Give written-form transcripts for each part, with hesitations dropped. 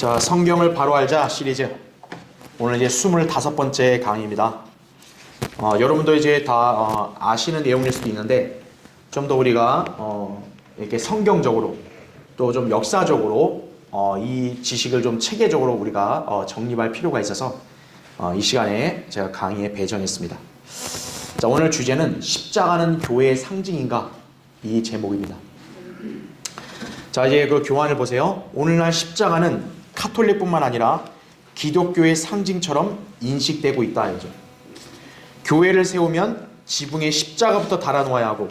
자, 성경을 바로 알자 시리즈. 오늘 이제 25번째 강의입니다. 여러분도 이제 다 아시는 내용일 수도 있는데 좀 더 우리가 이렇게 성경적으로 또 좀 역사적으로 이 지식을 좀 체계적으로 우리가 정립할 필요가 있어서 이 시간에 제가 강의에 배정했습니다. 자, 오늘 주제는 십자가는 교회의 상징인가? 이 제목입니다. 자, 이제 그 교환을 보세요. 오늘날 십자가는 카톨릭뿐만 아니라 기독교의 상징처럼 인식되고 있다. 이죠. 교회를 세우면 지붕에 십자가부터 달아놓아야 하고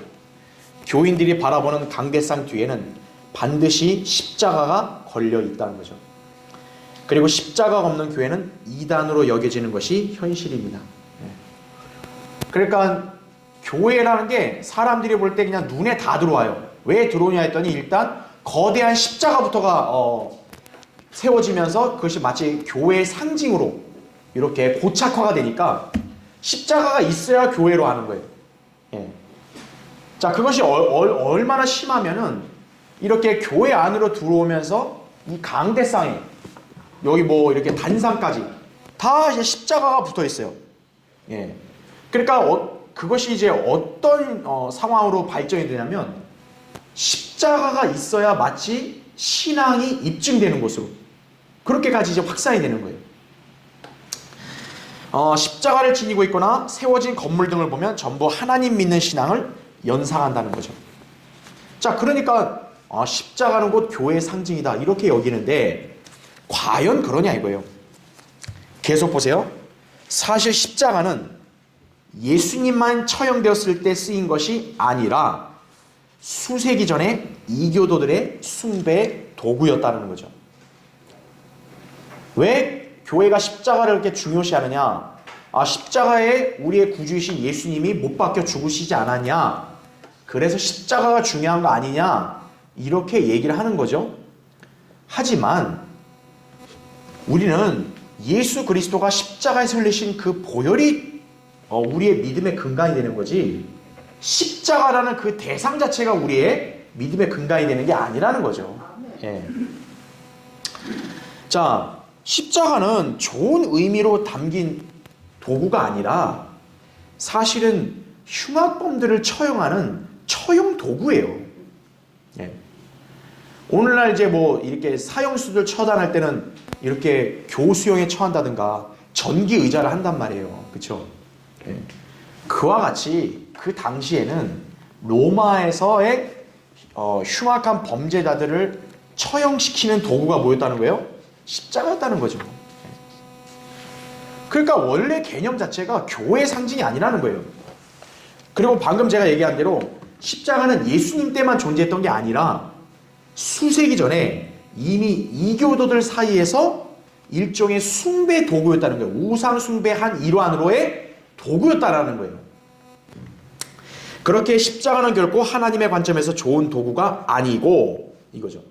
교인들이 바라보는 강대상 뒤에는 반드시 십자가가 걸려 있다는 거죠. 그리고 십자가가 없는 교회는 이단으로 여겨지는 것이 현실입니다. 그러니까 교회라는 게 사람들이 볼 때 그냥 눈에 다 들어와요. 왜 들어오냐 했더니 일단 거대한 십자가부터가 세워지면서 그것이 마치 교회의 상징으로 이렇게 고착화가 되니까 십자가가 있어야 교회로 하는 거예요. 예. 자, 그것이 얼마나 심하면은 이렇게 교회 안으로 들어오면서 이 강대상에 여기 뭐 이렇게 단상까지 다 이제 십자가가 붙어 있어요. 예. 그러니까 그것이 이제 어떤 상황으로 발전이 되냐면 십자가가 있어야 마치 신앙이 입증되는 곳으로 그렇게까지 이제 확산이 되는 거예요. 십자가를 지니고 있거나 세워진 건물 등을 보면 전부 하나님 믿는 신앙을 연상한다는 거죠. 자, 그러니까 십자가는 곧 교회의 상징이다 이렇게 여기는데 과연 그러냐 이거예요. 계속 보세요. 사실 십자가는 예수님만 처형되었을 때 쓰인 것이 아니라 수세기 전에 이교도들의 숭배 도구였다는 거죠. 왜 교회가 십자가를 이렇게 중요시하느냐? 십자가에 우리의 구주이신 예수님이 못 박혀 죽으시지 않았냐? 그래서 십자가가 중요한 거 아니냐? 이렇게 얘기를 하는 거죠. 하지만 우리는 예수 그리스도가 십자가에 설리신 그 보혈이 우리의 믿음의 근간이 되는 거지 십자가라는 그 대상 자체가 우리의 믿음의 근간이 되는 게 아니라는 거죠. 예. 자, 십자가는 좋은 의미로 담긴 도구가 아니라 사실은 흉악범들을 처형하는 처형 도구예요. 예. 오늘날 이제 뭐 이렇게 사형수들 처단할 때는 이렇게 교수형에 처한다든가 전기 의자를 한단 말이에요. 그렇죠? 예. 그와 같이 그 당시에는 로마에서의 흉악한 범죄자들을 처형시키는 도구가 뭐였다는 거예요? 십자가였다는 거죠. 그러니까 원래 개념 자체가 교회의 상징이 아니라는 거예요. 그리고 방금 제가 얘기한 대로 십자가는 예수님 때만 존재했던 게 아니라 수세기 전에 이미 이교도들 사이에서 일종의 숭배 도구였다는 거예요. 우상 숭배 한 일환으로의 도구였다라는 거예요. 그렇게 십자가는 결코 하나님의 관점에서 좋은 도구가 아니고 이거죠.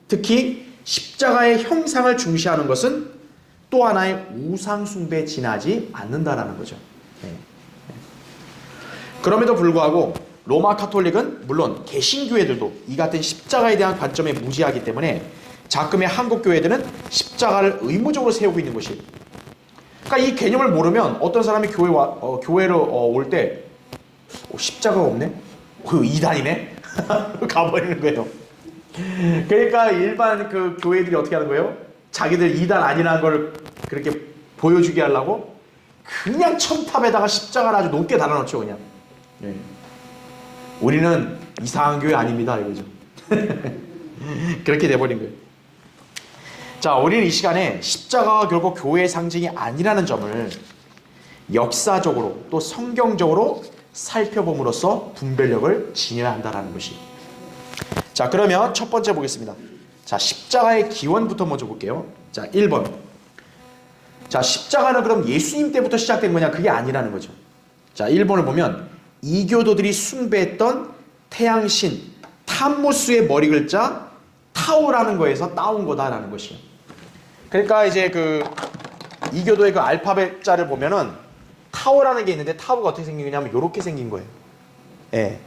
특히 십자가의 형상을 중시하는 것은 또 하나의 우상 숭배에 지나지 않는다라는 거죠. 네. 그럼에도 불구하고 로마 카톨릭은 물론 개신교회들도 이 같은 십자가에 대한 관점에 무지하기 때문에 자금의 한국 교회들은 십자가를 의무적으로 세우고 있는 것이에요. 그러니까 이 개념을 모르면 어떤 사람이 교회로 올 때 십자가가 없네? 이단이네? 가버리는 거예요. 그러니까 일반 그 교회들이 어떻게 하는 거예요? 자기들 이단 아니라는 걸 그렇게 보여주게 하려고 그냥 첨탑에다가 십자가를 아주 높게 달아놓죠, 그냥. 네. 우리는 이상한 교회 아닙니다, 이거죠. 그렇게 돼버린 거예요. 자, 우리는 이 시간에 십자가가 결국 교회의 상징이 아니라는 점을 역사적으로 또 성경적으로 살펴봄으로써 분별력을 지녀야 한다는 것이. 자, 그러면 첫 번째 보겠습니다. 자, 십자가의 기원부터 먼저 볼게요. 자, 1번. 자, 십자가는 그럼 예수님 때부터 시작된 거냐? 그게 아니라는 거죠. 자, 1번을 보면 이교도들이 숭배했던 태양신 탐무스의 머리 글자 타오라는 거에서 따온 거다라는 것이에요. 그러니까 이제 그 이교도의 그 알파벳 자를 보면은 타오라는 게 있는데 타오가 어떻게 생긴 거냐면 이렇게 생긴 거예요. 예.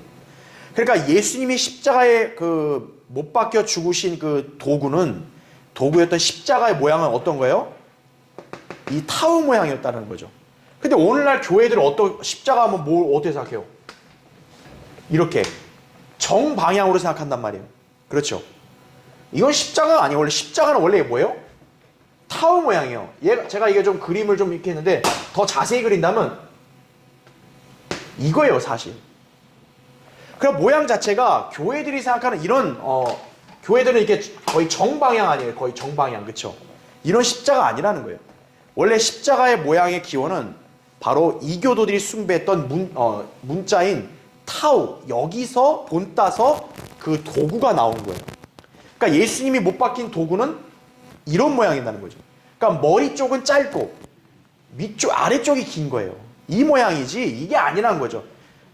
그러니까 예수님이 십자가에 그 못 박혀 죽으신 그 도구는 도구였던 십자가의 모양은 어떤 거예요? 이 타우 모양이었다는 거죠. 근데 오늘날 교회들은 십자가 하면 뭘 어떻게 생각해요? 이렇게 정방향으로 생각한단 말이에요. 그렇죠? 이건 십자가가 아니에요. 원래 십자가는 원래 뭐예요? 타우 모양이에요. 제가 이게 좀 그림을 좀 이렇게 했는데 더 자세히 그린다면 이거예요, 사실. 그럼 모양 자체가 교회들이 생각하는 이런 교회들은 이렇게 거의 정방향 아니에요. 거의 정방향. 그렇죠? 이런 십자가 아니라는 거예요. 원래 십자가의 모양의 기원은 바로 이교도들이 숭배했던 문자인 타우, 여기서 본따서 그 도구가 나온 거예요. 그러니까 예수님이 못 박힌 도구는 이런 모양이라는 거죠. 그러니까 머리 쪽은 짧고 아래쪽이 긴 거예요. 이 모양이지 이게 아니라는 거죠.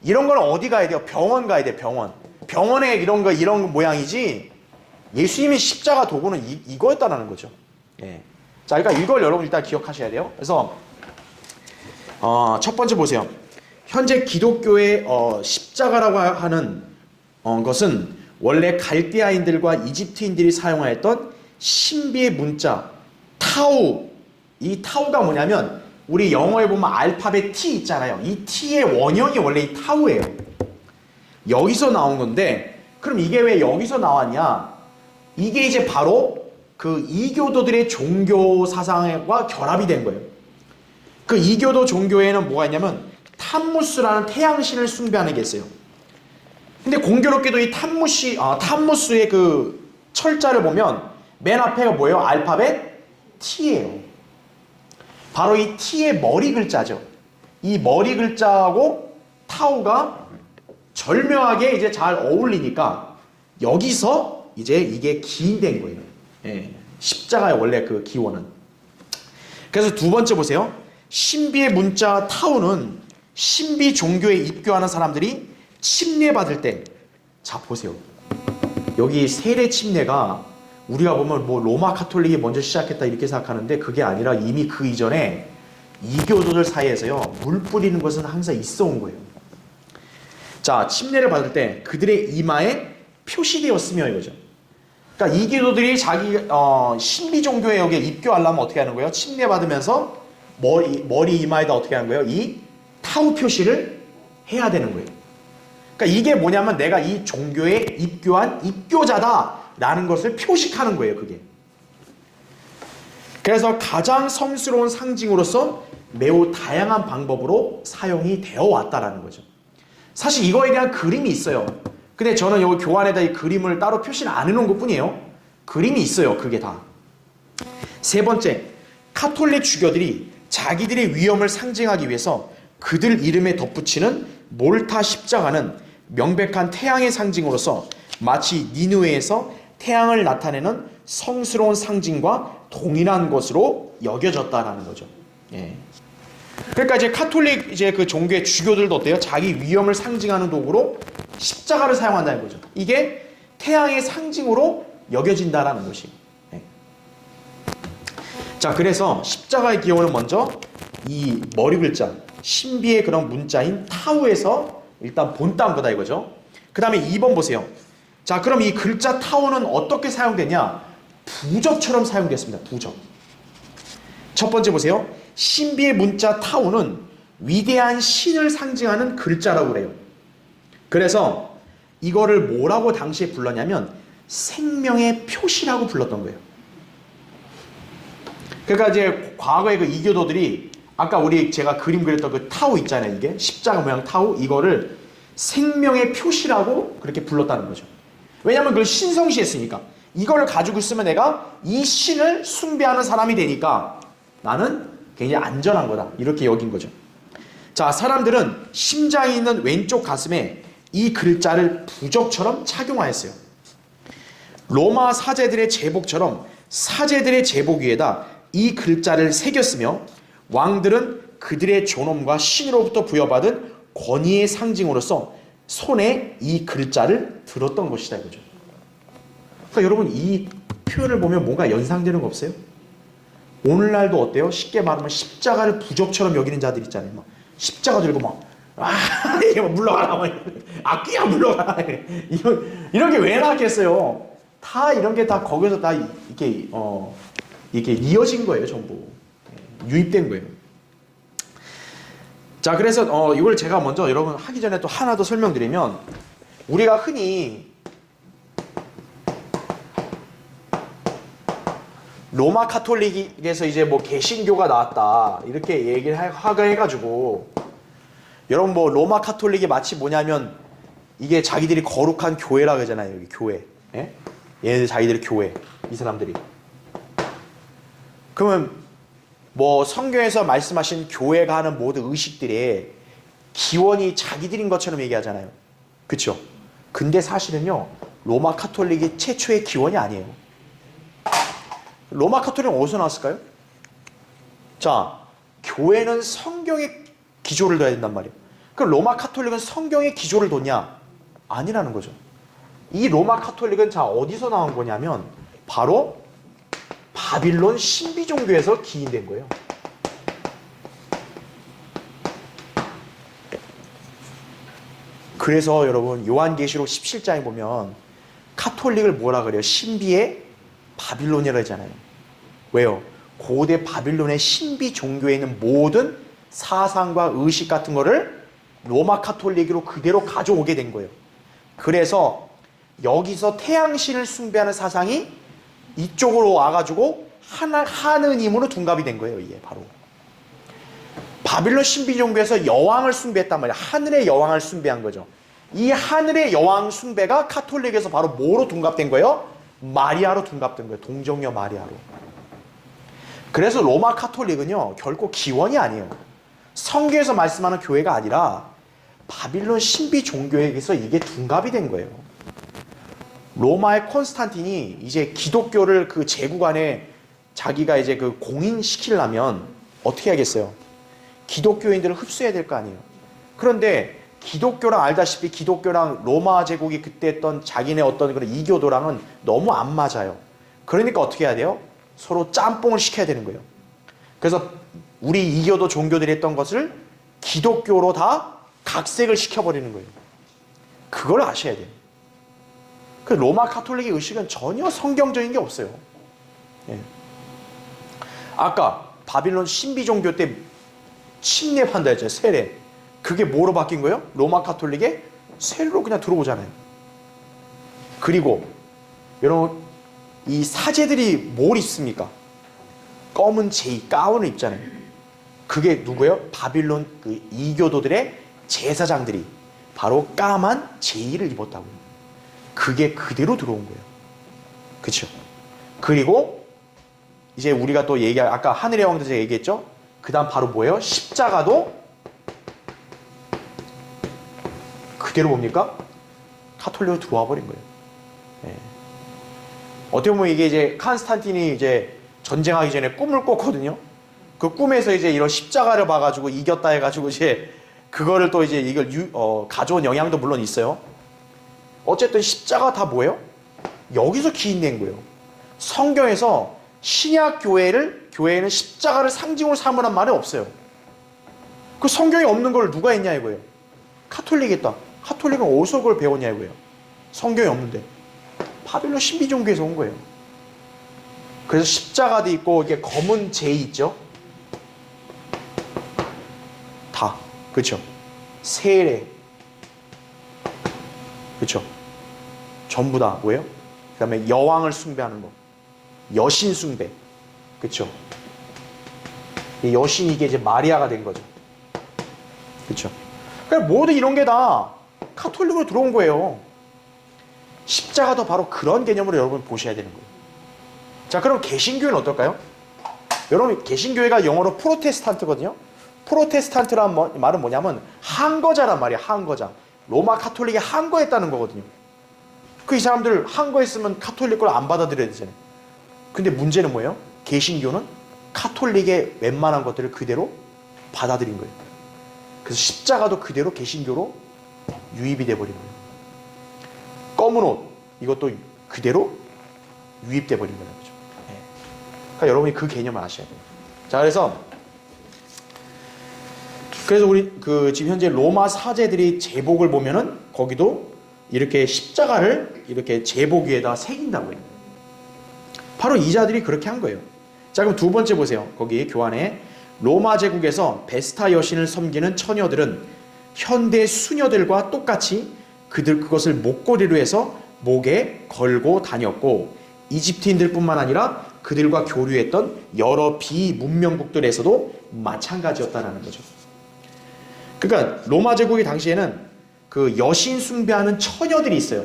이런 건 어디 가야 돼요? 병원 가야 돼요. 병원에 이런 모양이지 예수님이 십자가 도구는 이거였다는 거죠. 예. 자, 그러니까 이걸 여러분 일단 기억하셔야 돼요. 그래서 첫 번째 보세요. 현재 기독교의 십자가라고 하는 것은 원래 갈대아인들과 이집트인들이 사용하였던 신비의 문자 타우. 이 타우가 뭐냐면 우리 영어에 보면 알파벳 T 있잖아요. 이 T의 원형이 원래 이 타우예요. 여기서 나온 건데 그럼 이게 왜 여기서 나왔냐? 이게 이제 바로 그 이교도들의 종교 사상과 결합이 된 거예요. 그 이교도 종교에는 뭐가 있냐면 탐무스라는 태양신을 숭배하는 게 있어요. 근데 공교롭게도 이 탐무스의 그 철자를 보면 맨 앞에가 뭐예요? 알파벳 T예요. 바로 이 T의 머리 글자죠. 이 머리 글자하고 타우가 절묘하게 이제 잘 어울리니까 여기서 이제 이게 기인된 거예요. 예. 십자가의 원래 그 기원은. 그래서 두 번째 보세요. 신비의 문자 타우는 신비 종교에 입교하는 사람들이 침례받을 때, 자 보세요. 여기 세례 침례가 우리가 보면 뭐 로마 카톨릭이 먼저 시작했다 이렇게 생각하는데 그게 아니라 이미 그 이전에 이교도들 사이에서요 물 뿌리는 것은 항상 있어 온 거예요. 자, 침례를 받을 때 그들의 이마에 표시되었으며 이거죠. 그러니까 이교도들이 자기 신비 종교에 여기에 입교하려면 어떻게 하는 거예요? 침례 받으면서 머리 이마에다 어떻게 하는 거예요? 이 타우 표시를 해야 되는 거예요. 그러니까 이게 뭐냐면 내가 이 종교에 입교한 입교자다라는 것을 표식하는 거예요, 그게. 그래서 가장 성스러운 상징으로서 매우 다양한 방법으로 사용이 되어 왔다라는 거죠. 사실 이거에 대한 그림이 있어요. 근데 저는 여기 교환에다 이 그림을 따로 표시를 안 해놓은 것 뿐이에요. 그림이 있어요, 그게 다. 세 번째, 카톨릭 주교들이 자기들의 위엄을 상징하기 위해서 그들 이름에 덧붙이는 몰타 십자가는 명백한 태양의 상징으로서 마치 니누에에서 태양을 나타내는 성스러운 상징과 동일한 것으로 여겨졌다라는 거죠. 예. 그러니까 이제 카톨릭 이제 그 종교의 주교들도 어때요? 자기 위엄을 상징하는 도구로 십자가를 사용한다는 거죠. 이게 태양의 상징으로 여겨진다라는 것이. 예. 자, 그래서 십자가의 기원은 먼저 이 머리 글자, 신비의 그런 문자인 타우에서 일단 본딴 거다 이거죠. 그 다음에 2번 보세요. 자, 그럼 이 글자 타우는 어떻게 사용되냐? 부적처럼 사용됐습니다. 부적. 첫 번째 보세요. 신비의 문자 타우는 위대한 신을 상징하는 글자라고 그래요. 그래서 이거를 뭐라고 당시에 불렀냐면 생명의 표시라고 불렀던 거예요. 그러니까 이제 과거에 그 이교도들이 아까 제가 그림 그렸던 그 타우 있잖아요. 이게 십자가 모양 타우, 이거를 생명의 표시라고 그렇게 불렀다는 거죠. 왜냐하면 그걸 신성시했으니까. 이걸 가지고 있으면 내가 이 신을 숭배하는 사람이 되니까 나는 굉장히 안전한 거다, 이렇게 여긴 거죠. 자, 사람들은 심장이 있는 왼쪽 가슴에 이 글자를 부적처럼 착용하였어요. 로마 사제들의 제복처럼 사제들의 제복 위에다 이 글자를 새겼으며 왕들은 그들의 존엄과 신으로부터 부여받은 권위의 상징으로서 손에 이 글자를 들었던 것이다 이거죠. 그러니까 여러분 이 표현을 보면 뭔가 연상되는 거 없어요? 오늘날도 어때요? 쉽게 말하면 십자가를 부적처럼 여기는 자들 있잖아요. 막 십자가 들고 이게 막 물러가라, 악귀야 물러가라. 이런 게 왜 나왔겠어요? 다 이런 게 다 거기서 다 이게 이어진 거예요, 전부. 유입된 거예요. 자, 그래서 이걸 제가 먼저 여러분 하기 전에 또 하나 더 설명드리면, 우리가 흔히 로마 카톨릭에서 이제 뭐 개신교가 나왔다 이렇게 얘기를 하가 해가지고, 여러분 뭐 로마 카톨릭이 마치 뭐냐면 이게 자기들이 거룩한 교회라 그러잖아요. 여기 교회. 예? 얘네들 자기들이 교회. 이 사람들이. 그러면 뭐 성경에서 말씀하신 교회가 하는 모든 의식들의 기원이 자기들인 것처럼 얘기하잖아요. 그쵸? 근데 사실은요, 로마 카톨릭이 최초의 기원이 아니에요. 로마 카톨릭은 어디서 나왔을까요? 자, 교회는 성경의 기조를 둬야 된단 말이에요. 그럼 로마 카톨릭은 성경의 기조를 뒀냐? 아니라는 거죠. 이 로마 카톨릭은 자, 어디서 나온 거냐면 바로 바빌론 신비 종교에서 기인된 거예요. 그래서 여러분 요한계시록 17장에 보면 카톨릭을 뭐라 그래요? 신비의 바빌론이라고 하잖아요. 왜요? 고대 바빌론의 신비 종교에 있는 모든 사상과 의식 같은 거를 로마 카톨릭으로 그대로 가져오게 된 거예요. 그래서 여기서 태양신을 숭배하는 사상이 이쪽으로 와가지고 하느님으로 둔갑이 된 거예요. 이게 바로 바빌론 신비 종교에서 여왕을 숭배했단 말이에요. 하늘의 여왕을 숭배한 거죠. 이 하늘의 여왕 숭배가 카톨릭에서 바로 뭐로 둔갑된 거예요? 마리아로 둔갑된 거예요. 동정녀 마리아로. 그래서 로마 카톨릭은요, 결코 기원이 아니에요. 성경에서 말씀하는 교회가 아니라 바빌론 신비 종교에서 이게 둔갑이 된 거예요. 로마의 콘스탄틴이 이제 기독교를 그 제국 안에 자기가 이제 그 공인시키려면 어떻게 하겠어요? 기독교인들을 흡수해야 될 거 아니에요. 그런데 기독교랑 알다시피 기독교랑 로마 제국이 그때 했던 자기네 어떤 그런 이교도랑은 너무 안 맞아요. 그러니까 어떻게 해야 돼요? 서로 짬뽕을 시켜야 되는 거예요. 그래서 우리 이교도 종교들이 했던 것을 기독교로 다 각색을 시켜버리는 거예요. 그걸 아셔야 돼요. 그 로마 카톨릭의 의식은 전혀 성경적인 게 없어요. 예. 아까 바빌론 신비 종교 때 침례한다 했잖아요. 세례. 그게 뭐로 바뀐 거예요? 로마 카톨릭의 세례로 그냥 들어오잖아요. 그리고 여러분 이 사제들이 뭘 입습니까? 검은 제이 가운을 입잖아요. 그게 누구예요? 바빌론 그 이교도들의 제사장들이 바로 까만 제이를 입었다고요. 그게 그대로 들어온 거예요. 그렇죠? 그리고 이제 우리가 또 아까 하늘의 왕도 제가 얘기했죠? 그 다음 바로 뭐예요? 십자가도 그대로 뭡니까? 카톨릭으로 들어와 버린 거예요. 네. 어떻게 보면 이게 이제 콘스탄틴이 이제 전쟁하기 전에 꿈을 꿨거든요. 그 꿈에서 이제 이런 십자가를 봐가지고 이겼다 해가지고 이제 그거를 또 이제 이걸 가져온 영향도 물론 있어요. 어쨌든 십자가 다 뭐예요? 여기서 기인된 거예요. 성경에서 신약 교회에는 십자가를 상징으로 삼으란 말이 없어요. 그 성경에 없는 걸 누가 했냐 이거예요. 카톨릭이 했다. 카톨릭은 어디서 그걸 배웠냐 이거예요. 성경에 없는데. 바빌론 신비 종교에서 온 거예요. 그래서 십자가도 있고 이게 검은 제이 있죠. 다 그렇죠. 세례 그렇죠. 전부 다 뭐예요? 그 다음에 여왕을 숭배하는 거, 여신 숭배, 그렇죠. 여신이 이게 이제 마리아가 된 거죠. 그렇죠. 그러니까 모두 이런 게 다 카톨릭으로 들어온 거예요. 십자가도 바로 그런 개념으로 여러분 보셔야 되는 거예요. 자, 그럼 개신교회는 어떨까요? 여러분 개신교회가 영어로 프로테스탄트거든요. 프로테스탄트란 말은 뭐냐면 항거자란 말이에요. 항거자. 로마 카톨릭이 항거했다는 거거든요. 그 이 사람들 항거했으면 카톨릭 걸 안 받아들여야 되잖아요. 근데 문제는 뭐예요? 개신교는 카톨릭의 웬만한 것들을 그대로 받아들인 거예요. 그래서 십자가도 그대로 개신교로 유입이 돼버린 거예요. 검은 옷 이것도 그대로 유입돼 버린 거예요. 그렇죠? 네. 그러니까 여러분이 그 개념을 아셔야 돼요. 자, 그래서 우리 지금 현재 로마 사제들이 제복을 보면은 거기도 이렇게 십자가를 이렇게 제복 위에다 새긴다고요. 바로 이 자들이 그렇게 한 거예요. 자, 그럼 두 번째 보세요. 거기 교환에 로마 제국에서 베스타 여신을 섬기는 처녀들은 현대 수녀들과 똑같이 그것을 목걸이로 해서 목에 걸고 다녔고, 이집트인들뿐만 아니라 그들과 교류했던 여러 비문명국들에서도 마찬가지였다는 거죠. 그러니까 로마 제국의 당시에는 그 여신 숭배하는 처녀들이 있어요.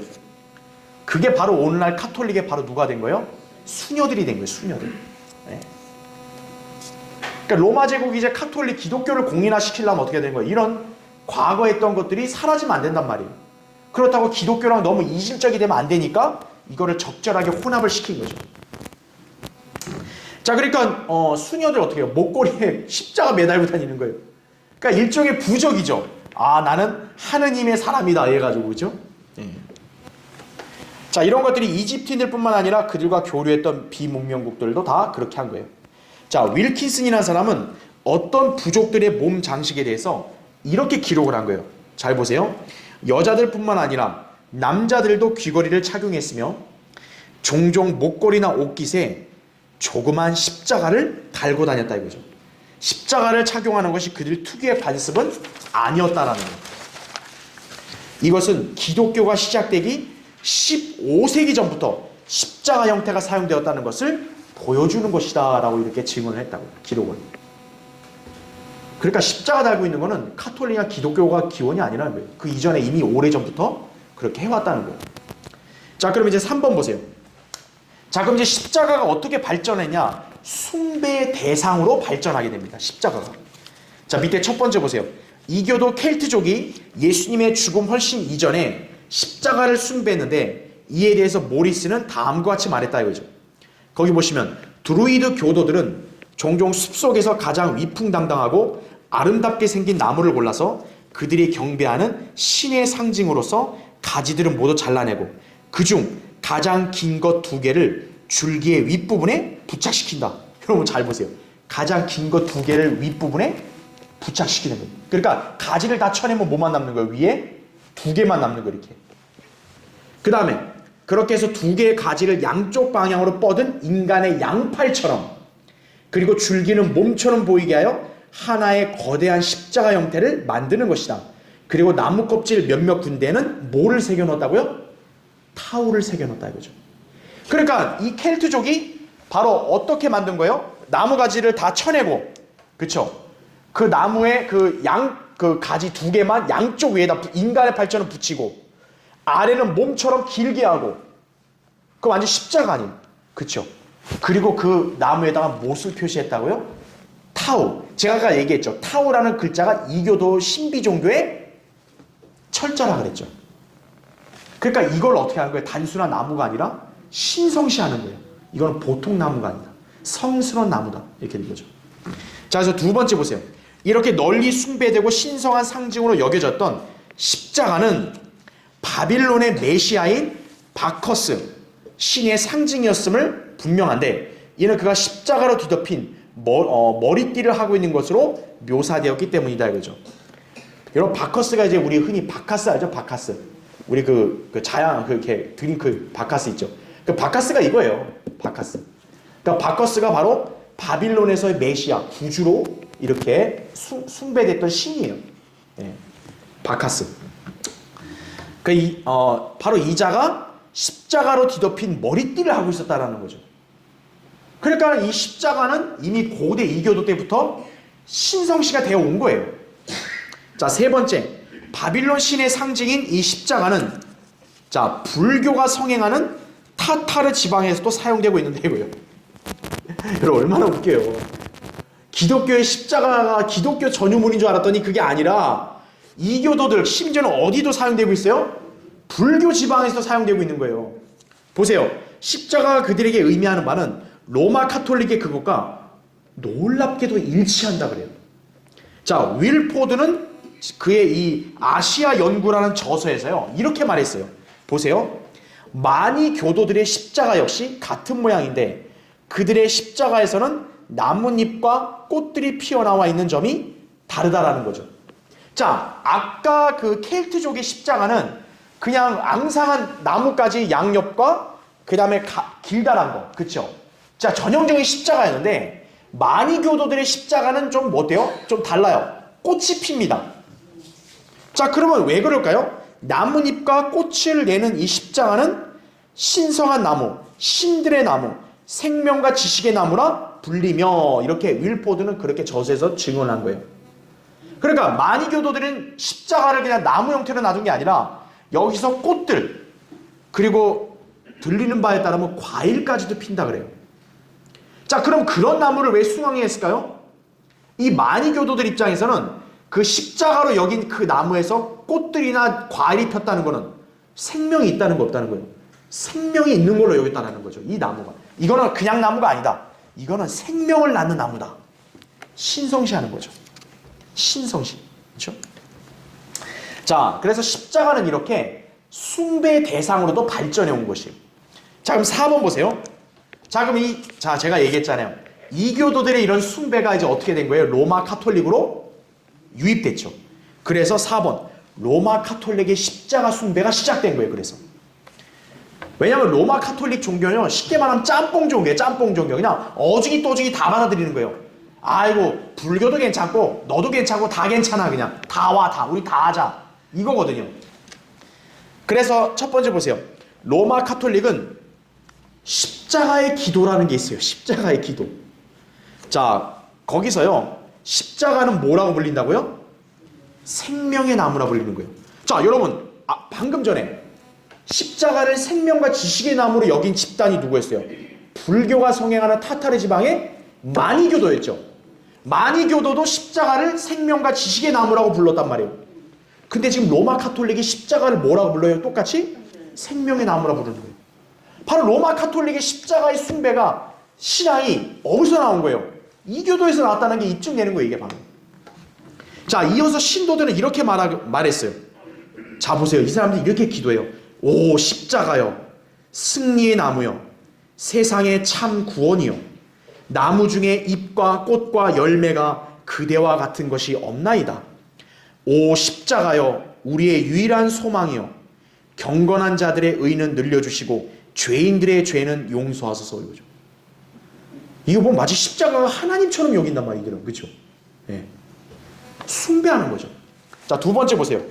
그게 바로 오늘날 카톨릭의 바로 누가 된 거예요? 수녀들이 된 거예요. 수녀들. 네. 그러니까 로마 제국이 이제 카톨릭 기독교를 공인화시키려면 어떻게 되는 거예요? 이런 과거에 했던 것들이 사라지면 안 된단 말이에요. 그렇다고 기독교랑 너무 이질적이 되면 안 되니까 이거를 적절하게 혼합을 시킨 거죠. 자, 그러니까 수녀들 어떻게 해요? 목걸이에 십자가 매달고 다니는 거예요. 그러니까 일종의 부적이죠. 아, 나는 하느님의 사람이다 해가지고, 그죠? 네. 자, 이런 것들이 이집트인들뿐만 아니라 그들과 교류했던 비문명국들도 다 그렇게 한 거예요. 자, 윌킨슨이라는 사람은 어떤 부족들의 몸 장식에 대해서 이렇게 기록을 한 거예요. 잘 보세요. 여자들뿐만 아니라 남자들도 귀걸이를 착용했으며 종종 목걸이나 옷깃에 조그만 십자가를 달고 다녔다 이거죠. 십자가를 착용하는 것이 그들 특유의 관습은 아니었다라는 거예요. 이것은 기독교가 시작되기 15세기 전부터 십자가 형태가 사용되었다는 것을 보여주는 것이다 라고 이렇게 증언을 했다고요. 기록을. 그러니까 십자가 달고 있는 것은 카톨릭이나 기독교가 기원이 아니라는 거예요. 그 이전에 이미 오래전부터 그렇게 해왔다는 거예요. 자, 그럼 이제 3번 보세요. 자, 그럼 이제 십자가가 어떻게 발전했냐? 숭배의 대상으로 발전하게 됩니다. 십자가가. 자, 밑에 첫 번째 보세요. 이교도 켈트족이 예수님의 죽음 훨씬 이전에 십자가를 숭배했는데 이에 대해서 모리스는 다음과 같이 말했다 이거죠. 거기 보시면 드루이드 교도들은 종종 숲속에서 가장 위풍당당하고 아름답게 생긴 나무를 골라서 그들이 경배하는 신의 상징으로서 가지들은 모두 잘라내고 그중 가장 긴 것 2개를 줄기의 윗부분에 부착시킨다. 여러분 잘 보세요. 가장 긴 것 2개를 윗부분에 부착시키는 거예요. 그러니까 가지를 다 쳐내면 뭐만 남는 거예요? 위에 2개만 남는 거예요. 이렇게. 그 다음에 그렇게 해서 2개의 가지를 양쪽 방향으로 뻗은 인간의 양팔처럼, 그리고 줄기는 몸처럼 보이게 하여 하나의 거대한 십자가 형태를 만드는 것이다. 그리고 나무 껍질 몇몇 군데에는 뭐를 새겨넣었다고요? 타우를 새겨넣었다 이거죠. 그러니까 이 켈트족이 바로 어떻게 만든 거예요? 나무 가지를 다 쳐내고, 그쵸? 그 나무에 그 가지 2개만 양쪽 위에다 인간의 팔처럼 붙이고, 아래는 몸처럼 길게 하고, 그거 완전 십자가 아니에요. 그쵸? 그리고 그 나무에다가 무엇을 표시했다고요? 타우. 제가 아까 얘기했죠. 타우라는 글자가 이교도 신비 종교의 철자라 그랬죠. 그러니까 이걸 어떻게 하는 거예요? 단순한 나무가 아니라 신성시하는 거예요. 이건 보통 나무가 아니다. 성스러운 나무다. 이렇게 된 거죠. 자, 그래서 두 번째 보세요. 이렇게 널리 숭배되고 신성한 상징으로 여겨졌던 십자가는 바빌론의 메시아인 바커스, 신의 상징이었음을 분명한데, 이는 그가 십자가로 뒤덮인 머리띠를 하고 있는 것으로 묘사되었기 때문이다 이거죠. 여러분, 바커스가 이제 우리 흔히 바카스 알죠? 바카스. 우리 그 자양 그렇게 드링크 바카스 있죠. 그 바카스가 이거예요. 바카스. 그러니까 바커스가 바로 바빌론에서의 메시아, 구주로 이렇게 숭배됐던 신이에요. 네. 바카스. 바로 이 자가 십자가로 뒤덮인 머리띠를 하고 있었다라는 거죠. 그러니까 이 십자가는 이미 고대 이교도 때부터 신성시가 되어 온 거예요. 자, 세 번째, 바빌론 신의 상징인 이 십자가는 자, 불교가 성행하는 타타르 지방에서도 사용되고 있는데 이거예요. 여러분 얼마나 웃겨요. 기독교의 십자가가 기독교 전유물인 줄 알았더니 그게 아니라 이교도들, 심지어는 어디도 사용되고 있어요? 불교 지방에서도 사용되고 있는 거예요. 보세요. 십자가가 그들에게 의미하는 바는 로마 카톨릭의 그것과 놀랍게도 일치한다 그래요. 자, 윌포드는 그의 이 아시아 연구라는 저서에서요 이렇게 말했어요. 보세요. 많이 교도들의 십자가 역시 같은 모양인데 그들의 십자가에서는 나뭇잎과 꽃들이 피어나와 있는 점이 다르다라는 거죠. 자, 아까 그 켈트족의 십자가는 그냥 앙상한 나뭇가지 양옆과 그 다음에 길다란 거. 그쵸? 자, 전형적인 십자가였는데 마니교도들의 십자가는 좀 어때요? 좀 달라요. 꽃이 핍니다. 자, 그러면 왜 그럴까요? 나뭇잎과 꽃을 내는 이 십자가는 신성한 나무, 신들의 나무, 생명과 지식의 나무라 불리며, 이렇게 윌포드는 그렇게 저서에서 증언한 거예요. 그러니까 마니교도들은 십자가를 그냥 나무 형태로 놔둔 게 아니라 여기서 꽃들, 그리고 들리는 바에 따르면 과일까지도 핀다 그래요. 자, 그럼 그런 나무를 왜 숭앙해 했을까요? 이 마니교도들 입장에서는 그 십자가로 여긴 그 나무에서 꽃들이나 과일이 폈다는 거는 생명이 있다는 거 없다는 거예요. 생명이 있는 걸로 여겼다는 거죠. 이 나무가. 이거는 그냥 나무가 아니다. 이거는 생명을 낳는 나무다. 신성시하는 거죠. 신성시. 그렇죠? 자, 그래서 십자가는 이렇게 숭배 대상으로도 발전해 온 것이에요. 자, 그럼 4번 보세요. 자, 그럼 제가 얘기했잖아요. 이교도들의 이런 숭배가 이제 어떻게 된 거예요? 로마 카톨릭으로 유입됐죠. 그래서 4번. 로마 카톨릭의 십자가 숭배가 시작된 거예요. 그래서. 왜냐면 로마 카톨릭 종교는 쉽게 말하면 짬뽕 종교예요. 짬뽕 종교. 그냥 어중이 또중이 다 받아들이는 거예요. 아이고, 불교도 괜찮고 너도 괜찮고 다 괜찮아. 그냥 다 와, 다. 우리 다 하자. 이거거든요. 그래서 첫 번째 보세요. 로마 카톨릭은 십자가의 기도라는 게 있어요. 십자가의 기도. 자, 거기서요. 십자가는 뭐라고 불린다고요? 생명의 나무라 불리는 거예요. 자, 여러분, 방금 전에 십자가를 생명과 지식의 나무로 여긴 집단이 누구였어요? 불교가 성행하는 타타르 지방의 마니교도였죠. 마니교도도 십자가를 생명과 지식의 나무라고 불렀단 말이에요. 근데 지금 로마 카톨릭이 십자가를 뭐라고 불러요? 똑같이 생명의 나무라고 부르는 거예요. 바로 로마 카톨릭의 십자가의 숭배가, 신앙이 어디서 나온 거예요? 이교도에서 나왔다는 게 입증되는 거예요. 이게 바로. 자, 이어서 신도들은 이렇게 말했어요. 자, 보세요. 이 사람들이 이렇게 기도해요. 오, 십자가여, 승리의 나무여, 세상의 참 구원이여, 나무 중에 잎과 꽃과 열매가 그대와 같은 것이 없나이다. 오, 십자가여, 우리의 유일한 소망이여, 경건한 자들의 의는 늘려주시고 죄인들의 죄는 용서하소서. 이거죠. 이거 보면 마치 십자가가 하나님처럼 여긴단 말이에요. 이들은. 그렇죠? 네. 숭배하는 거죠. 자, 두 번째 보세요.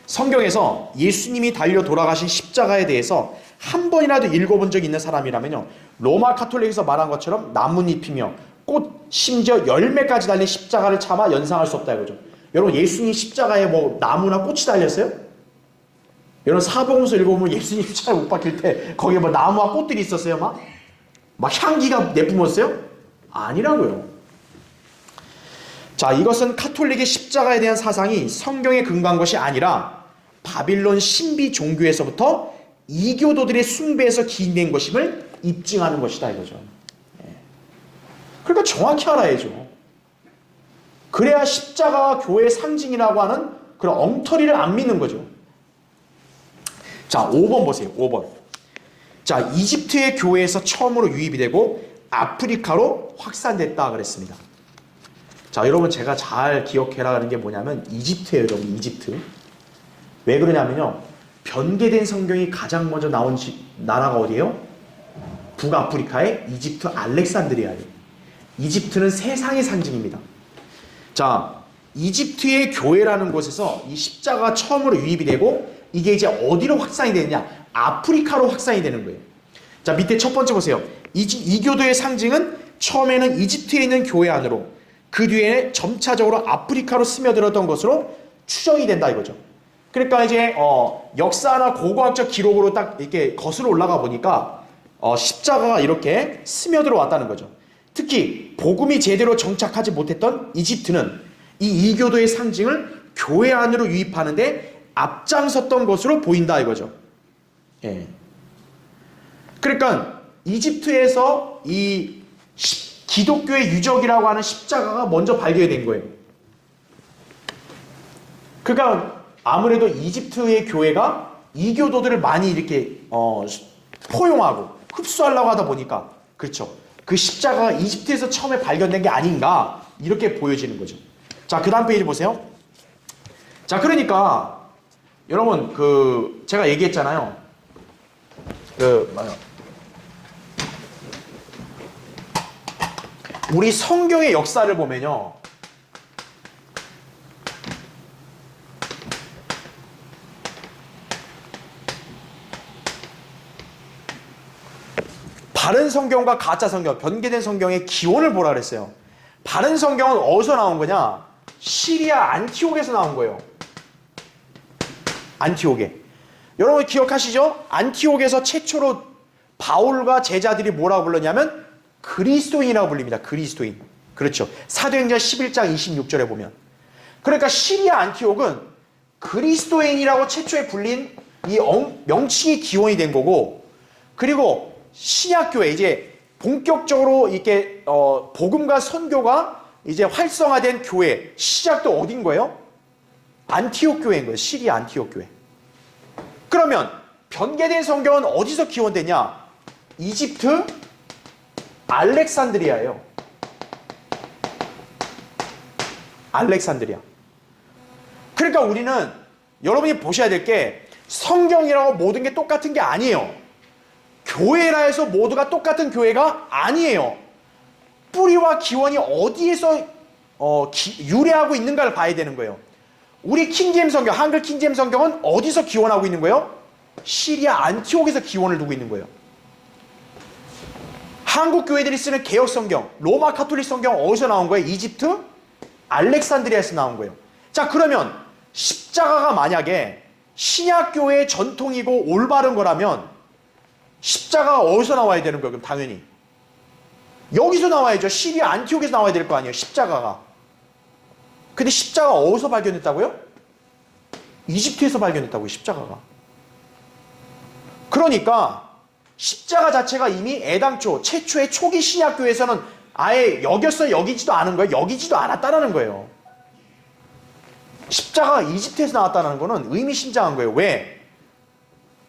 성경에서 예수님이 달려 돌아가신 십자가에 대해서 한 번이라도 읽어본 적 있는 사람이라면요, 로마 카톨릭에서 말한 것처럼 나뭇잎이며 꽃, 심지어 열매까지 달린 십자가를 차마 연상할 수 없다 이거죠. 여러분, 예수님 십자가에 뭐 나무나 꽃이 달렸어요? 여러분, 사복음서 읽어보면 예수님 십자가에 못 박힐 때 거기에 뭐 나무와 꽃들이 있었어요? 막 향기가 내뿜었어요? 아니라고요. 자, 이것은 카톨릭의 십자가에 대한 사상이 성경에 근거한 것이 아니라 바빌론 신비 종교에서부터 이교도들의 숭배에서 기인된 것임을 입증하는 것이다 이거죠. 그러니까 정확히 알아야죠. 그래야 십자가가 교회의 상징이라고 하는 그런 엉터리를 안 믿는 거죠. 자, 5번 보세요. 5번. 자, 이집트의 교회에서 처음으로 유입이 되고 아프리카로 확산됐다 그랬습니다. 자, 여러분, 제가 잘 기억해라 하는 게 뭐냐면 이집트예요. 여러분, 이집트. 왜 그러냐면요, 변개된 성경이 가장 먼저 나온 나라가 어디예요? 북아프리카의 이집트 알렉산드리아예요. 이집트는 세상의 상징입니다. 자, 이집트의 교회라는 곳에서 이 십자가가 처음으로 유입이 되고 이게 이제 어디로 확산이 되느냐? 아프리카로 확산이 되는 거예요. 자, 밑에 첫 번째 보세요. 이교도의 상징은 처음에는 이집트에 있는 교회 안으로, 그 뒤에 점차적으로 아프리카로 스며들었던 것으로 추정이 된다 이거죠. 그러니까 이제 역사나 고고학적 기록으로 딱 이렇게 거슬러 올라가 보니까 십자가가 이렇게 스며들어 왔다는 거죠. 특히 복음이 제대로 정착하지 못했던 이집트는 이 이교도의 상징을 교회 안으로 유입하는데 앞장섰던 것으로 보인다 이거죠. 예. 그러니까 이집트에서 이 기독교의 유적이라고 하는 십자가가 먼저 발견이 된 거예요. 그러니까 아무래도 이집트의 교회가 이교도들을 많이 이렇게 포용하고 흡수하려고 하다 보니까, 그렇죠, 그 십자가가 이집트에서 처음에 발견된 게 아닌가 이렇게 보여지는 거죠. 자, 그 다음 페이지 보세요. 자, 그러니까 여러분 제가 얘기했잖아요. 뭐요? 우리 성경의 역사를 보면요. 바른 성경과 가짜 성경, 변개된 성경의 기원을 보라 그랬어요. 바른 성경은 어디서 나온 거냐? 시리아 안티옥에서 나온 거예요. 안티옥에. 여러분 기억하시죠? 안티옥에서 최초로 바울과 제자들이 뭐라고 불렀냐면 그리스도인이라고 불립니다. 그리스도인. 그렇죠. 사도행전 11장 26절에 보면. 그러니까 시리아 안티옥은 그리스도인이라고 최초에 불린 이 명칭이 기원이 된 거고, 그리고 신약교회 이제 본격적으로 이렇게 복음과 선교가 이제 활성화된 교회 시작도 어딘 거예요? 안티옥 교회인 거예요. 시리아 안티옥 교회. 그러면 변개된 성경은 어디서 기원되냐? 이집트 알렉산드리아예요. 알렉산드리아. 그러니까 우리는 여러분이 보셔야 될 게 성경이라고 모든 게 똑같은 게 아니에요. 교회라 해서 모두가 똑같은 교회가 아니에요. 뿌리와 기원이 어디에서 유래하고 있는가를 봐야 되는 거예요. 우리 킹제임 성경, 한글 킹제임 성경은 어디서 기원하고 있는 거예요? 시리아 안티옥에서 기원을 두고 있는 거예요. 한국 교회들이 쓰는 개혁 성경, 로마 카톨릭 성경 어디서 나온 거예요? 이집트 알렉산드리아에서 나온 거예요. 자, 그러면 십자가가 만약에 신약교회의 전통이고 올바른 거라면 십자가가 어디서 나와야 되는 거예요? 그럼 당연히 여기서 나와야죠. 시리아 안티옥에서 나와야 될 거 아니에요, 십자가가. 근데 십자가가 어디서 발견했다고요? 이집트에서 발견했다고요, 십자가가. 그러니까 십자가 자체가 이미 애당초 최초의 초기 신약교회에서는 아예 여기지도 않은 거예요. 여기지도 않았다라는 거예요. 십자가가 이집트에서 나왔다는 거는 의미심장한 거예요. 왜?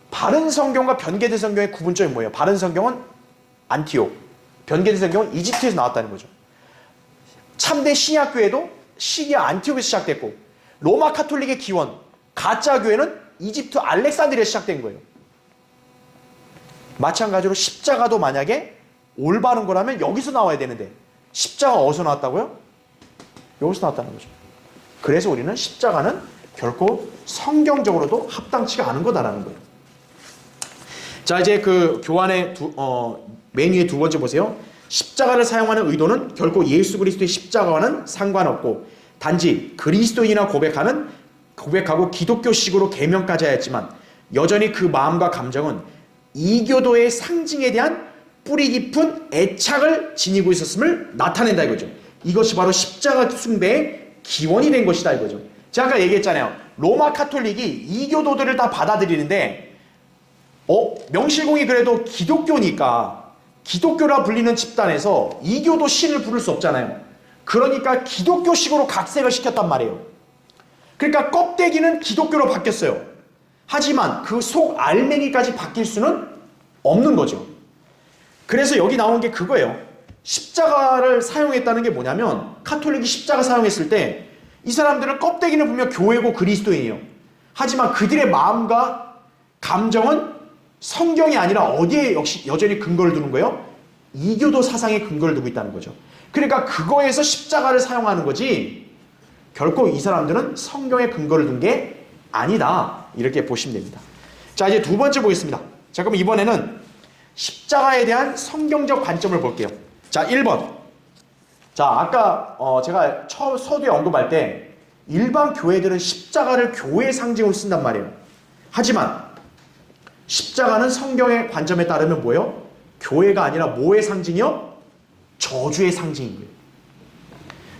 바른 성경과 변개된 성경의 구분점이 뭐예요? 바른 성경은 안티옥, 변개된 성경은 이집트에서 나왔다는 거죠. 참된 신약교회도 시리아 안티옥에서 시작됐고, 로마 카톨릭의 기원, 가짜 교회는 이집트 알렉산드리아에서 시작된 거예요. 마찬가지로 십자가도 만약에 올바른 거라면 여기서 나와야 되는데 십자가 어디서 나왔다고요? 여기서 나왔다는 거죠. 그래서 우리는 십자가는 결코 성경적으로도 합당치가 않은 거다라는 거예요. 자, 이제 그 교환의 메뉴의 두 번째 보세요. 십자가를 사용하는 의도는 결코 예수 그리스도의 십자가와는 상관없고 단지 그리스도인이나 고백하고 기독교식으로 계명까지 하였지만 여전히 그 마음과 감정은 이교도의 상징에 대한 뿌리 깊은 애착을 지니고 있었음을 나타낸다 이거죠. 이것이 바로 십자가 숭배의 기원이 된 것이다 이거죠. 제가 아까 얘기했잖아요. 로마 카톨릭이 이교도들을 다 받아들이는데 명실공히 그래도 기독교니까 기독교라 불리는 집단에서 이교도 신을 부를 수 없잖아요. 그러니까 기독교식으로 각색을 시켰단 말이에요. 그러니까 껍데기는 기독교로 바뀌었어요. 하지만 그 속 알맹이까지 바뀔 수는 없는 거죠. 그래서 여기 나온 게 그거예요. 십자가를 사용했다는 게 뭐냐면 카톨릭이 십자가 사용했을 때 이 사람들은 껍데기는 분명 교회고 그리스도인이에요. 하지만 그들의 마음과 감정은 성경이 아니라 어디에 역시 여전히 근거를 두는 거예요? 이교도 사상에 근거를 두고 있다는 거죠. 그러니까 그거에서 십자가를 사용하는 거지 결코 이 사람들은 성경에 근거를 둔 게 아니다. 이렇게 보시면 됩니다. 자, 이제 두 번째 보겠습니다. 자, 그럼 이번에는 십자가에 대한 성경적 관점을 볼게요. 자, 1번. 자, 아까 제가 서두에 언급할 때 일반 교회들은 십자가를 교회의 상징으로 쓴단 말이에요. 하지만 십자가는 성경의 관점에 따르면 뭐예요? 교회가 아니라 뭐의 상징이요? 저주의 상징인 거예요.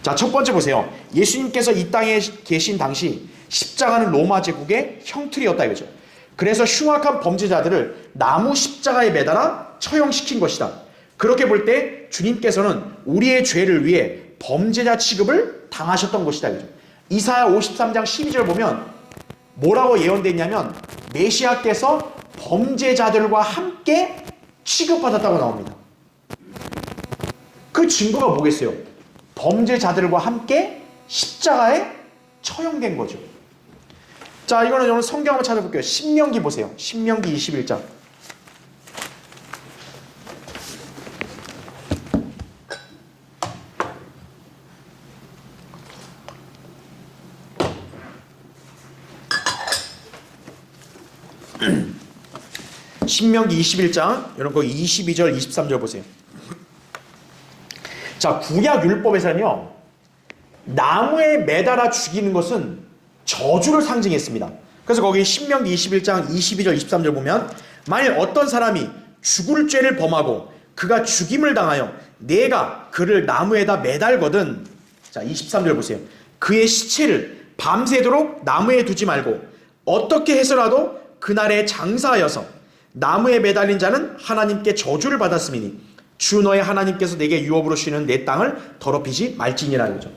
자, 첫 번째 보세요. 예수님께서 이 땅에 계신 당시 십자가는 로마 제국의 형틀이었다 이거죠. 그래서 흉악한 범죄자들을 나무 십자가에 매달아 처형시킨 것이다. 그렇게 볼 때 주님께서는 우리의 죄를 위해 범죄자 취급을 당하셨던 것이다 이거죠. 이사야 53장 12절 보면 뭐라고 예언되어 있냐면 메시아께서 범죄자들과 함께 취급받았다고 나옵니다. 그 증거가 뭐겠어요? 범죄자들과 함께 십자가에 처형된 거죠. 자, 이거는 오늘 성경 한번 찾아볼게요. 신명기 보세요. 신명기 21장. 신명기 21장, 여러분 거기 22절, 23절 보세요. 자, 구약 율법에서는요, 나무에 매달아 죽이는 것은 저주를 상징했습니다. 그래서 거기 신명기 21장 22절, 23절 보면 만일 어떤 사람이 죽을 죄를 범하고 그가 죽임을 당하여 내가 그를 나무에다 매달거든. 자, 23절 보세요. 그의 시체를 밤새도록 나무에 두지 말고 어떻게 해서라도 그날에 장사하여서 나무에 매달린 자는 하나님께 저주를 받았음이니 주 너의 하나님께서 내게 유업으로 주시는 내 땅을 더럽히지 말지니라 이거죠.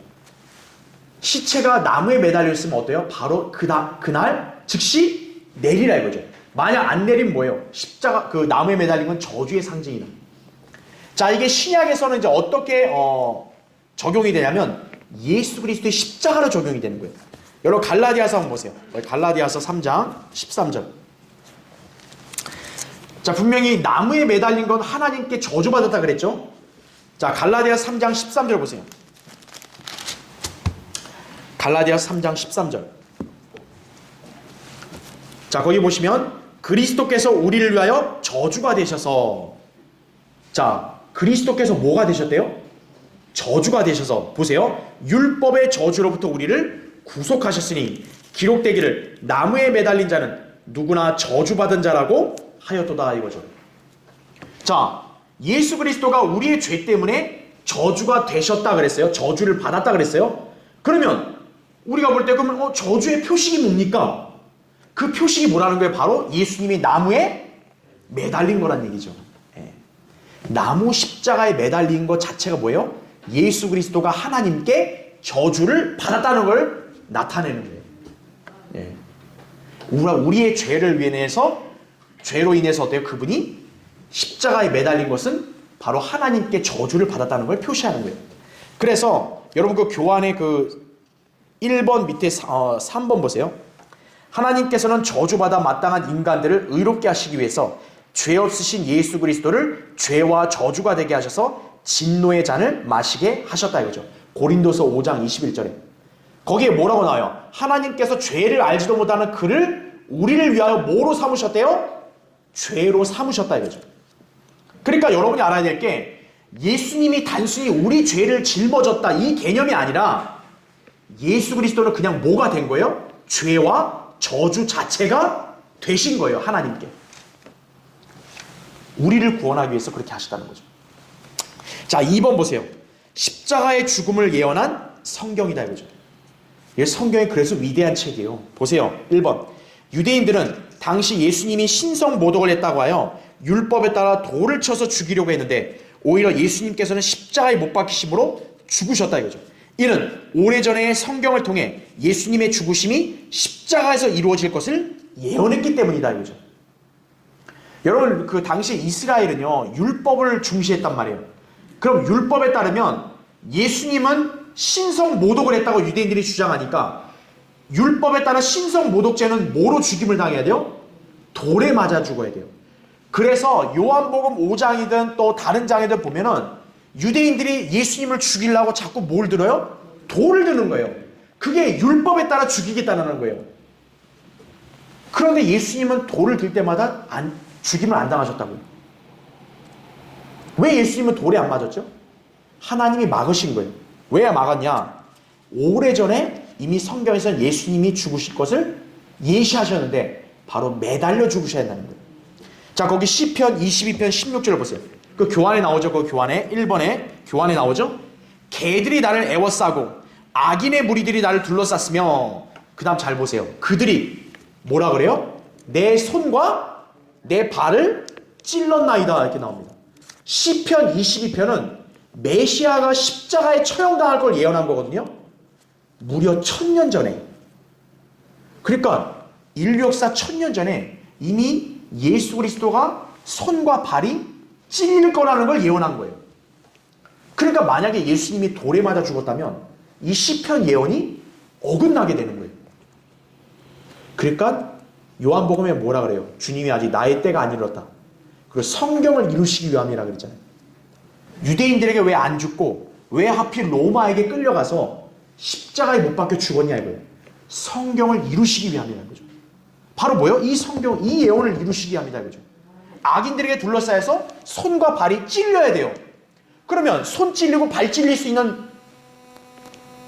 시체가 나무에 매달려 있으면 어때요? 바로 그날 즉시 내리라 이거죠. 만약 안 내리면 뭐예요? 십자가 그 나무에 매달린 건 저주의 상징이다. 자, 이게 신약에서는 이제 어떻게 적용이 되냐면 예수 그리스도의 십자가로 적용이 되는 거예요. 여러분 갈라디아서 한번 보세요. 갈라디아서 3장 13절. 자, 분명히 나무에 매달린 건 하나님께 저주받았다 그랬죠? 자, 갈라디아서 3장 13절 보세요. 갈라디아서 3장 13절. 자, 거기 보시면 그리스도께서 우리를 위하여 저주가 되셔서, 자, 그리스도께서 뭐가 되셨대요? 저주가 되셔서, 보세요. 율법의 저주로부터 우리를 구속하셨으니 기록되기를 나무에 매달린 자는 누구나 저주받은 자라고 하였도다 이거죠. 자, 예수 그리스도가 우리의 죄 때문에 저주가 되셨다 그랬어요. 저주를 받았다 그랬어요. 그러면 우리가 볼 때 그러면 저주의 표식이 뭡니까? 그 표식이 뭐라는 거예요? 바로 예수님이 나무에 매달린 거란 얘기죠. 예. 나무 십자가에 매달린 것 자체가 뭐예요? 예수 그리스도가 하나님께 저주를 받았다는 걸 나타내는 거예요. 예. 우리의 죄를 위해서 죄로 인해서 어때요? 그분이 십자가에 매달린 것은 바로 하나님께 저주를 받았다는 걸 표시하는 거예요. 그래서 여러분 그 교환의 그 1번 밑에 3번 보세요. 하나님께서는 저주받아 마땅한 인간들을 의롭게 하시기 위해서 죄 없으신 예수 그리스도를 죄와 저주가 되게 하셔서 진노의 잔을 마시게 하셨다 이거죠. 고린도서 5장 21절에. 거기에 뭐라고 나와요? 하나님께서 죄를 알지도 못하는 그를 우리를 위하여 뭐로 삼으셨대요? 죄로 삼으셨다 이거죠. 그러니까 여러분이 알아야 될 게 예수님이 단순히 우리 죄를 짊어졌다 이 개념이 아니라 예수 그리스도는 그냥 뭐가 된 거예요? 죄와 저주 자체가 되신 거예요. 하나님께. 우리를 구원하기 위해서 그렇게 하셨다는 거죠. 자, 2번 보세요. 십자가의 죽음을 예언한 성경이다 이거죠. 성경이 그래서 위대한 책이에요. 보세요. 1번. 유대인들은 당시 예수님이 신성 모독을 했다고 하여 율법에 따라 돌을 쳐서 죽이려고 했는데 오히려 예수님께서는 십자가에 못 박히심으로 죽으셨다 이거죠. 이는 오래전에 성경을 통해 예수님의 죽으심이 십자가에서 이루어질 것을 예언했기 때문이다 이거죠. 여러분 그 당시 이스라엘은요 율법을 중시했단 말이에요. 그럼 율법에 따르면 예수님은 신성 모독을 했다고 유대인들이 주장하니까 율법에 따라 신성 모독죄는 뭐로 죽임을 당해야 돼요? 돌에 맞아 죽어야 돼요. 그래서 요한복음 5장이든 또 다른 장이든 보면은 유대인들이 예수님을 죽이려고 자꾸 뭘 들어요? 돌을 드는 거예요. 그게 율법에 따라 죽이겠다는 거예요. 그런데 예수님은 돌을 들 때마다 죽임을 안 당하셨다고요. 왜 예수님은 돌에 안 맞았죠? 하나님이 막으신 거예요. 왜 막았냐? 오래전에 이미 성경에서는 예수님이 죽으실 것을 예시하셨는데 바로 매달려 죽으셔야 한다는 거예요. 자, 거기 시편 22편 16절을 보세요. 그 교환에 나오죠. 그 교환에 1번에 교환에 나오죠. 개들이 나를 애워싸고 악인의 무리들이 나를 둘러쌌으며 그 다음 잘 보세요. 그들이 뭐라 그래요? 내 손과 내 발을 찔렀나이다 이렇게 나옵니다. 시편 22편은 메시아가 십자가에 처형당할 걸 예언한 거거든요. 무려 1000년 전에. 그러니까 인류 역사 1000년 전에 이미 예수 그리스도가 손과 발이 찔릴 거라는 걸 예언한 거예요. 그러니까 만약에 예수님이 돌에 맞아 죽었다면 이 시편 예언이 어긋나게 되는 거예요. 그러니까 요한복음에 뭐라 그래요? 주님이 아직 나의 때가 안 이르렀다. 그리고 성경을 이루시기 위함이라 그랬잖아요. 유대인들에게 왜 안 죽고 왜 하필 로마에게 끌려가서 십자가에 못 박혀 죽었냐 이거예요. 성경을 이루시기 위함이라는 거죠. 바로 뭐예요? 이 성경, 이 예언을 이루시기 위함이다 이거죠. 악인들에게 둘러싸여서 손과 발이 찔려야 돼요. 그러면 손 찔리고 발 찔릴 수 있는,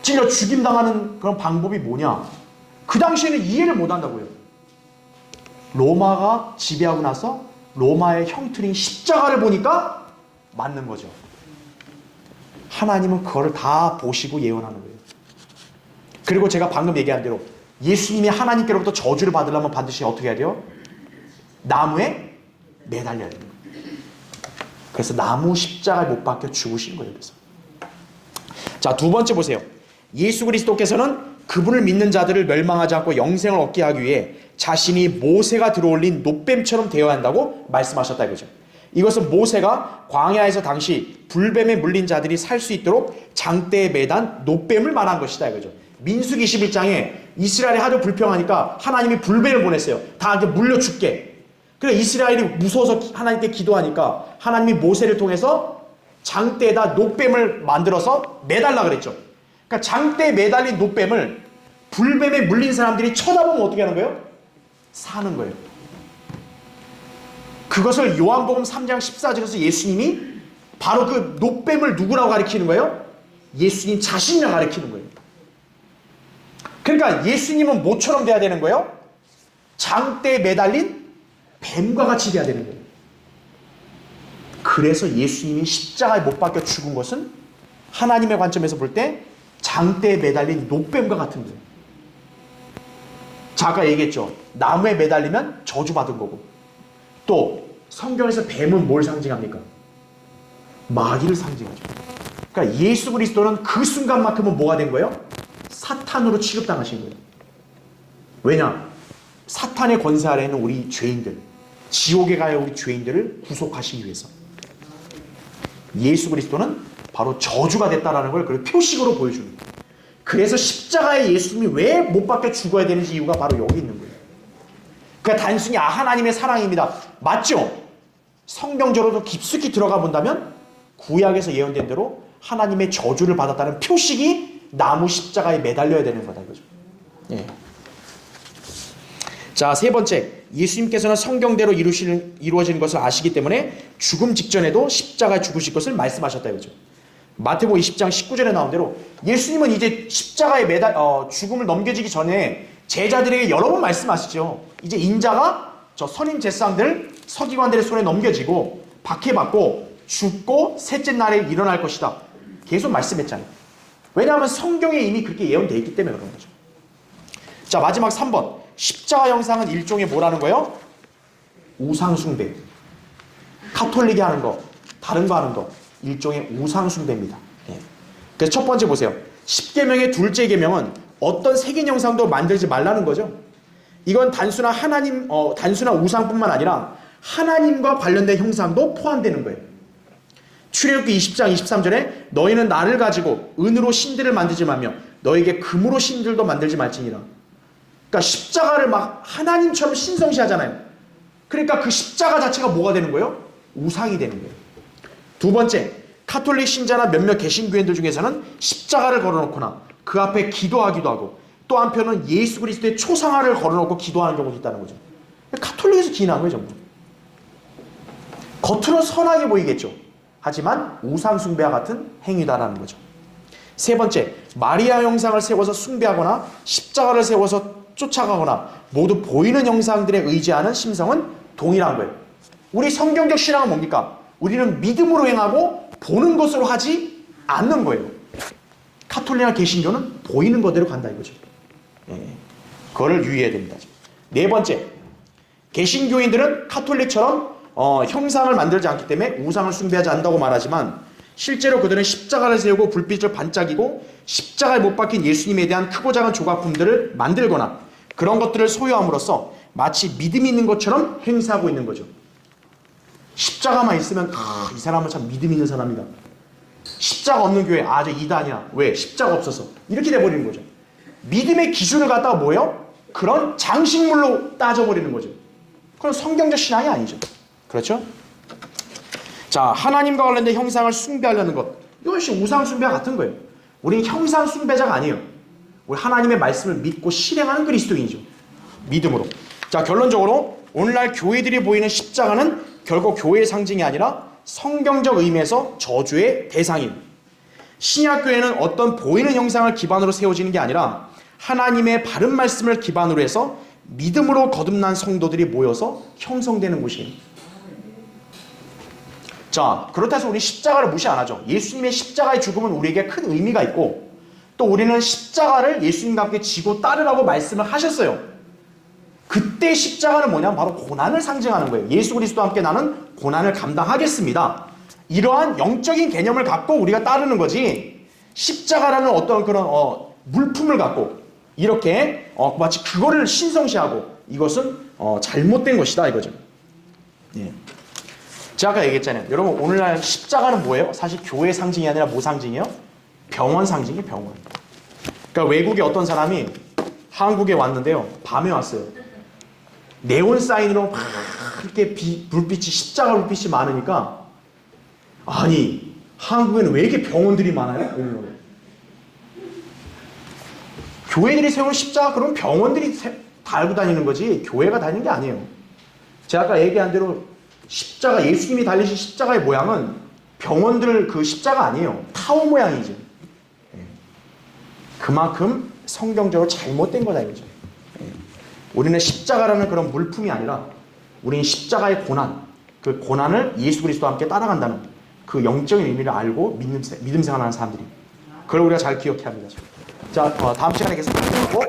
찔려 죽임당하는 그런 방법이 뭐냐? 그 당시에는 이해를 못 한다고요. 로마가 지배하고 나서 로마의 형틀인 십자가를 보니까 맞는 거죠. 하나님은 그거를 다 보시고 예언하는 거예요. 그리고 제가 방금 얘기한 대로 예수님이 하나님께로부터 저주를 받으려면 반드시 어떻게 해야 돼요? 나무에 매달려야 돼요. 그래서 나무 십자가에 못 박혀 죽으신 거예요. 그래서. 자, 두 번째 보세요. 예수 그리스도께서는 그분을 믿는 자들을 멸망하지 않고 영생을 얻게 하기 위해 자신이 모세가 들어올린 놋뱀처럼 되어야 한다고 말씀하셨다 이거죠. 이것은 모세가 광야에서 당시 불뱀에 물린 자들이 살 수 있도록 장대에 매단 놋뱀을 말한 것이다 이거죠. 민수기 21장에 이스라엘이 하도 불평하니까 하나님이 불뱀을 보냈어요. 다 이렇게 물려 죽게. 그래 이스라엘이 무서워서 하나님께 기도하니까 하나님이 모세를 통해서 장대에다 놋뱀을 만들어서 매달라 그랬죠. 그러니까 장대에 매달린 놋뱀을 불뱀에 물린 사람들이 쳐다보면 어떻게 하는 거예요? 사는 거예요. 그것을 요한복음 3장 14절에서 예수님이 바로 그 놋뱀을 누구라고 가리키는 거예요? 예수님 자신이라고 가리키는 거예요. 그러니까 예수님은 뭐처럼 돼야 되는 거예요? 장대에 매달린 뱀과 같이 돼야 되는 거예요. 그래서 예수님이 십자가에 못 박혀 죽은 것은 하나님의 관점에서 볼 때 장대에 매달린 놋뱀과 같은 거예요. 자, 아까 얘기했죠. 나무에 매달리면 저주받은 거고, 또 성경에서 뱀은 뭘 상징합니까? 마귀를 상징하죠. 그러니까 예수 그리스도는 그 순간만큼은 뭐가 된 거예요? 사탄으로 취급당하신 거예요. 왜냐? 사탄의 권세 아래에 있는 우리 죄인들, 지옥에 가야 우리 죄인들을 구속하시기 위해서. 예수 그리스도는 바로 저주가 됐다라는 걸 그 표식으로 보여주는 거예요. 그래서 십자가에 예수님이 왜 못 박혀 죽어야 되는지 이유가 바로 여기 있는 거예요. 그러니까 단순히 하나님의 사랑입니다. 맞죠? 성경적으로도 깊숙이 들어가 본다면 구약에서 예언된 대로 하나님의 저주를 받았다는 표식이 나무 십자가에 매달려야 되는 거다 이거죠. 예. 자, 세 번째, 예수님께서는 성경대로 이루어지는 것을 아시기 때문에 죽음 직전에도 십자가에 죽으실 것을 말씀하셨다 이거죠. 마태복음 20장 19절에 나온 대로 예수님은 이제 십자가에 죽음을 넘겨지기 전에 제자들에게 여러 번 말씀하시죠. 이제 인자가 저 선임 제사장들, 서기관들의 손에 넘겨지고 박해받고 죽고 셋째 날에 일어날 것이다. 계속 말씀했잖아요. 왜냐하면 성경에 이미 그렇게 예언되어 있기 때문에 그런 거죠. 자, 마지막 3번. 십자가 형상은 일종의 뭐라는 거예요? 우상숭배. 카톨릭이 하는 거, 다른 거 하는 거, 일종의 우상숭배입니다. 예. 그래서 첫 번째 보세요. 10계명의 둘째 계명은 어떤 색인 형상도 만들지 말라는 거죠. 이건 단순한 단순한 우상뿐만 아니라 하나님과 관련된 형상도 포함되는 거예요. 출애굽기 20장 23절에 너희는 나를 가지고 은으로 신들을 만들지 말며 너에게 금으로 신들도 만들지 말지니라. 그러니까 십자가를 막 하나님처럼 신성시하잖아요. 그러니까 그 십자가 자체가 뭐가 되는 거예요? 우상이 되는 거예요. 두 번째, 카톨릭 신자나 몇몇 개신교인들 중에서는 십자가를 걸어놓거나 그 앞에 기도하기도 하고 또 한편은 예수 그리스도의 초상화를 걸어놓고 기도하는 경우도 있다는 거죠. 카톨릭에서 기인한 거예요, 전부. 겉으로 선하게 보이겠죠. 하지만 우상숭배와 같은 행위다라는 거죠. 세 번째, 마리아 형상을 세워서 숭배하거나 십자가를 세워서 쫓아가거나 모두 보이는 형상들에 의지하는 심성은 동일한 거예요. 우리 성경적 신앙은 뭡니까? 우리는 믿음으로 행하고 보는 것으로 하지 않는 거예요. 카톨릭이나 개신교는 보이는 것대로 간다 이거죠. 예, 그거를 유의해야 됩니다. 네 번째, 개신교인들은 카톨릭처럼 형상을 만들지 않기 때문에 우상을 숭배하지 않는다고 말하지만 실제로 그들은 십자가를 세우고 불빛을 반짝이고 십자가에 못 박힌 예수님에 대한 크고 작은 조각품들을 만들거나 그런 것들을 소유함으로써 마치 믿음이 있는 것처럼 행사하고 있는 거죠. 십자가만 있으면 이 사람은 참 믿음 있는 사람이다. 십자가 없는 교회 저 이단이야. 왜? 십자가 없어서. 이렇게 돼버리는 거죠. 믿음의 기준을 갖다가 뭐예요? 그런 장식물로 따져버리는 거죠. 그건 성경적 신앙이 아니죠. 그렇죠? 자, 하나님과 관련된 형상을 숭배하려는 것. 이것이 우상 숭배와 같은 거예요. 우리는 형상 숭배자가 아니에요. 우리 하나님의 말씀을 믿고 실행하는 그리스도인이죠. 믿음으로. 자, 결론적으로 오늘날 교회들이 보이는 십자가는 결국 교회의 상징이 아니라 성경적 의미에서 저주의 대상인. 신약교회는 어떤 보이는 형상을 기반으로 세워지는 게 아니라 하나님의 바른 말씀을 기반으로 해서 믿음으로 거듭난 성도들이 모여서 형성되는 곳이에요. 자, 그렇다 해서 우리 십자가를 무시 안 하죠. 예수님의 십자가의 죽음은 우리에게 큰 의미가 있고 또 우리는 십자가를 예수님과 함께 지고 따르라고 말씀을 하셨어요. 그때 십자가는 뭐냐면 바로 고난을 상징하는 거예요. 예수 그리스도와 함께 나는 고난을 감당하겠습니다. 이러한 영적인 개념을 갖고 우리가 따르는 거지 십자가라는 어떤 그런 물품을 갖고 이렇게 마치 그거를 신성시하고 이것은 잘못된 것이다 이거죠. 예. 제가 아까 얘기했잖아요. 여러분 오늘날 십자가는 뭐예요? 사실 교회 상징이 아니라 뭐 상징이에요? 병원 상징이에요. 병원. 그러니까 외국에 어떤 사람이 한국에 왔는데요. 밤에 왔어요. 네온 사인으로 막 이렇게 불빛이 십자가 불빛이 많으니까 아니 한국에는 왜 이렇게 병원들이 많아요? 교회들이 세운 십자가 그러면 병원들이 달고 다니는 거지 교회가 다니는 게 아니에요. 제가 아까 얘기한 대로 십자가 예수님이 달리신 십자가의 모양은 병원들 그 십자가 아니에요. 타워 모양이지. 그만큼 성경적으로 잘못된 거다 이거죠. 우리는 십자가라는 그런 물품이 아니라 우리는 십자가의 고난, 그 고난을 예수 그리스도와 함께 따라간다는 그 영적인 의미를 알고 믿음 생활하는 사람들이 그걸 우리가 잘 기억해야 합니다. 자, 다음 시간에 계속 하고